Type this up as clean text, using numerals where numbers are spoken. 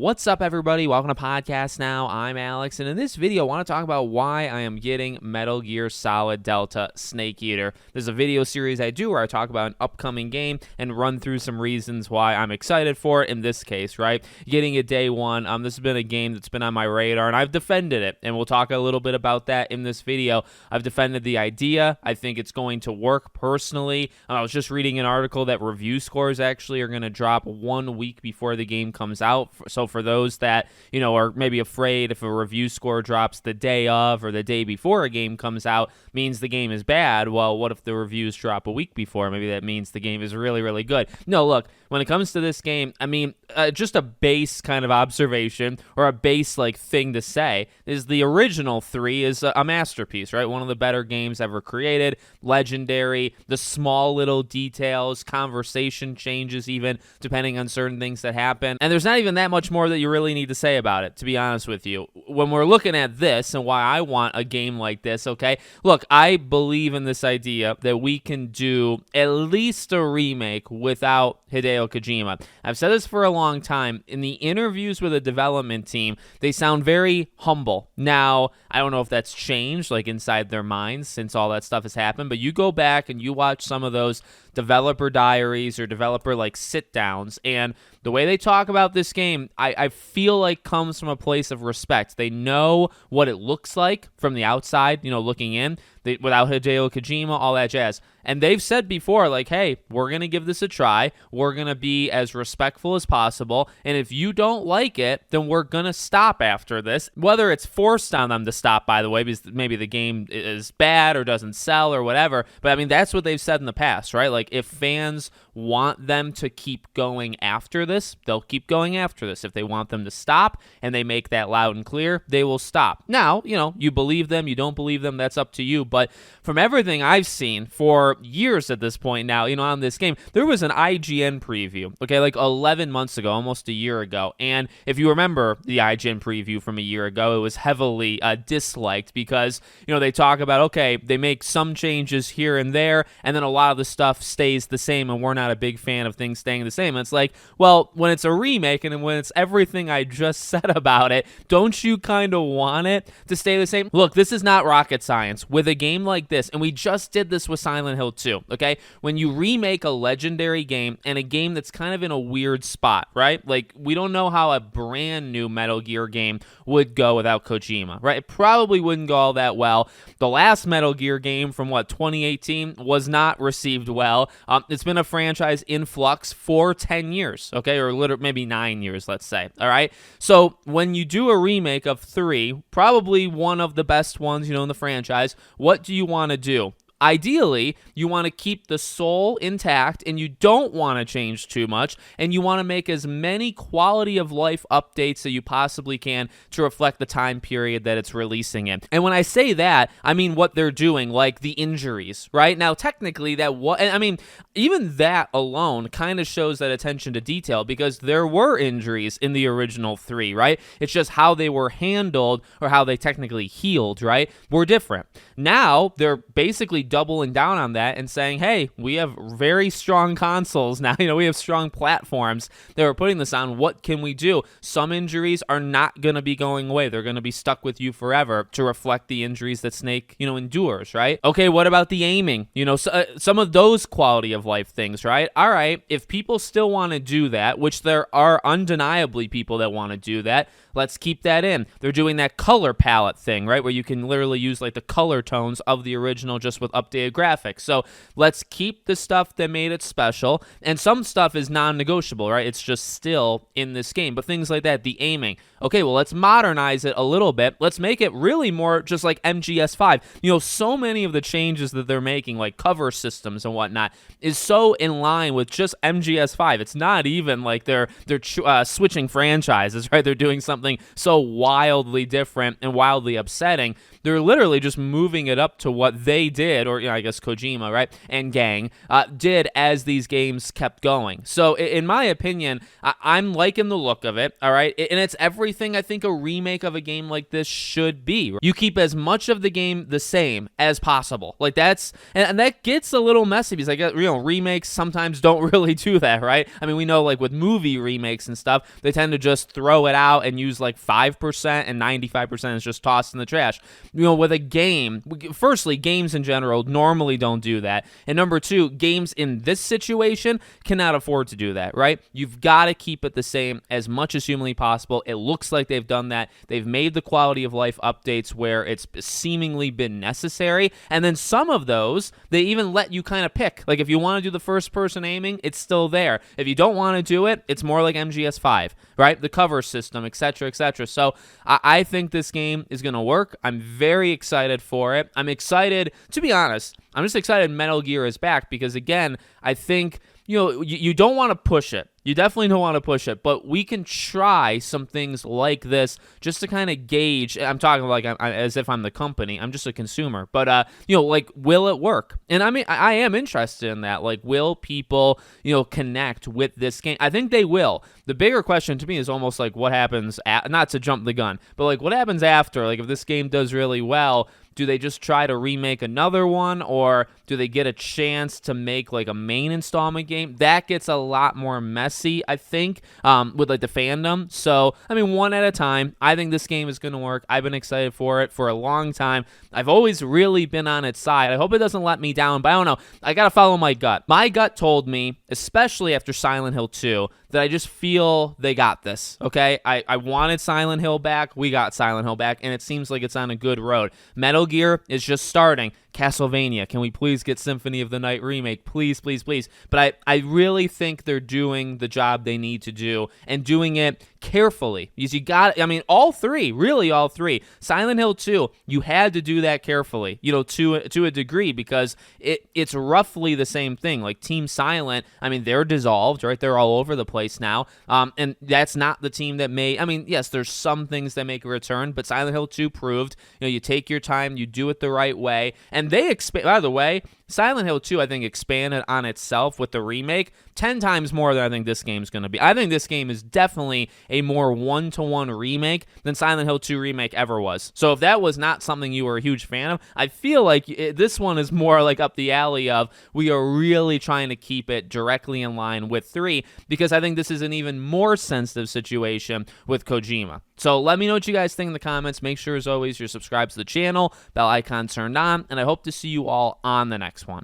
What's up, everybody? Welcome to Podcast Now. I'm Alex, and in this video, I want to talk about why I am getting Metal Gear Solid Delta Snake Eater. There's a video series I do where I talk about an upcoming game and run through some reasons why I'm excited for it in this case, right? Getting it day one. This has been a game that's been on my radar, and I've defended it, and we'll talk a little bit about that in this video. I've defended the idea. I think it's going to work personally. I was just reading an article that review scores actually are going to drop 1 week before the game comes out. So for those that, are maybe afraid if a review score drops the day of or the day before a game comes out means the game is bad, well, what if the reviews drop a week before? Maybe that means the game is really, really good. No, look, when it comes to this game, just a base kind of observation or a base thing to say is the original 3 is a masterpiece, right? One of the better games ever created, legendary, the small little details, conversation changes even depending on certain things that happen. And there's not even that much more that you really need to say about it, to be honest with you. When we're looking at this and why I want a game like this, okay, look, I believe in this idea that we can do at least a remake without Hideo Kojima. I've said this for a long time. In the interviews with the development team, they sound very humble. Now, I don't know if that's changed, inside their minds since all that stuff has happened, but you go back and you watch some of those developer diaries or developer sit downs, and the way they talk about this game, I feel like comes from a place of respect. They know what it looks like from the outside, looking in, without Hideo Kojima, all that jazz. And they've said before, hey, we're going to give this a try. We're going to be as respectful as possible. And if you don't like it, then we're going to stop after this. Whether it's forced on them to stop, by the way, because maybe the game is bad or doesn't sell or whatever. But that's what they've said in the past, right? If fans want them to keep going after this, they'll keep going after this. If they want them to stop and they make that loud and clear, they will stop. Now, you believe them, you don't believe them, that's up to you. But from everything I've seen for years at this point now, on this game, there was an IGN preview, okay, 11 months ago, almost a year ago. And if you remember the IGN preview from a year ago, it was heavily disliked because, they talk about, okay, they make some changes here and there, and then a lot of the stuff stays the same, and we're not a big fan of things staying the same. And it's well, when it's a remake and when it's everything I just said about it, don't you kind of want it to stay the same? Look, this is not rocket science. With a game like this, and we just did this with Silent Hill 2, okay? When you remake a legendary game and a game that's kind of in a weird spot, right? We don't know how a brand new Metal Gear game would go without Kojima, right? It probably wouldn't go all that well. The last Metal Gear game from, 2018 was not received well. It's been a franchise in flux for 10 years, okay? Or maybe 9 years, let's say, all right? So when you do a remake of 3, probably one of the best ones, in the franchise, what do you want to do? Ideally, you want to keep the soul intact and you don't want to change too much, and you want to make as many quality of life updates that you possibly can to reflect the time period that it's releasing in. And when I say that, I mean what they're doing, the injuries, right? Now, technically, even that alone kind of shows that attention to detail because there were injuries in the original 3, right? It's just how they were handled or how they technically healed, right? Were different. Now, they're basically doubling down on that and saying, hey, we have very strong consoles now. We have strong platforms that we're putting this on. What can we do? Some injuries are not going to be going away. They're going to be stuck with you forever to reflect the injuries that Snake, endures, right? Okay, what about the aiming? Some of those quality of life things, right? All right, if people still want to do that, which there are undeniably people that want to do that, let's keep that in. They're doing that color palette thing, right? Where you can literally use the color tones of the original just with updated graphics. So let's keep the stuff that made it special. And some stuff is non-negotiable, right? It's just still in this game. But things like that, the aiming. Okay, well, let's modernize it a little bit. Let's make it really more just like MGS 5. So many of the changes that they're making, like cover systems and whatnot, is so in line with just MGS 5. It's not even they're switching franchises, right? They're doing something so wildly different and wildly upsetting. They're literally just moving it up to what they did or I guess Kojima, right, and gang did as these games kept going. So in my opinion, I'm liking the look of it, all right, and it's everything I think a remake of a game like this should be. You keep as much of the game the same as possible. Like that's, and that gets a little messy because remakes sometimes don't really do that, right? I mean, we know like with movie remakes and stuff, they tend to just throw it out and use like 5% and 95% is just tossed in the trash. With a game, firstly, games in general normally don't do that. And number two, games in this situation cannot afford to do that, right? You've got to keep it the same as much as humanly possible. It looks like they've done that. They've made the quality of life updates where it's seemingly been necessary. And then some of those, they even let you kind of pick. Like if you want to do the first person aiming, it's still there. If you don't want to do it, it's more like MGS 5, right? The cover system, etc., etc. So I think this game is going to work. I'm very excited for it. I'm excited, to be honest, I'm just excited Metal Gear is back because, again, I think, you don't want to push it. You definitely don't want to push it, but we can try some things like this just to kind of gauge. I'm talking like as if I'm the company. I'm just a consumer, but like, will it work? And I mean, I am interested in that. Like, will people, connect with this game? I think they will. The bigger question to me is almost like what happens. Not to jump the gun, but like what happens after? Like, if this game does really well, do they just try to remake another one, or do they get a chance to make like a main installment game? That gets a lot more messy, I think, with like the fandom. So, I mean, one at a time. I think this game is going to work. I've been excited for it for a long time. I've always really been on its side. I hope it doesn't let me down, but I don't know. I got to follow my gut. My gut told me, especially after Silent Hill 2, that I just feel they got this, okay? I wanted Silent Hill back. We got Silent Hill back, and it seems like it's on a good road. Metal Gear is just starting. Castlevania, can we please get Symphony of the Night remake? Please, please, please. But I really think they're doing the job they need to do and doing it carefully. Because you got, I mean, all three, really all three. Silent Hill 2, you had to do that carefully, to a degree, because it's roughly the same thing. Like Team Silent, I mean, they're dissolved, right? They're all over the place now. And that's not the team that may, I mean, yes, there's some things that make a return, but Silent Hill 2 proved, you take your time, you do it the right way. And they expand, by the way, Silent Hill 2, I think, expanded on itself with the remake 10 times more than I think this game's going to be. I think this game is definitely a more one-to-one remake than Silent Hill 2 remake ever was. So if that was not something you were a huge fan of, I feel like this one is more like up the alley of we are really trying to keep it directly in line with 3, because I think this is an even more sensitive situation with Kojima. So let me know what you guys think in the comments. Make sure, as always, you're subscribed to the channel, bell icon turned on, and I hope to see you all on the next one.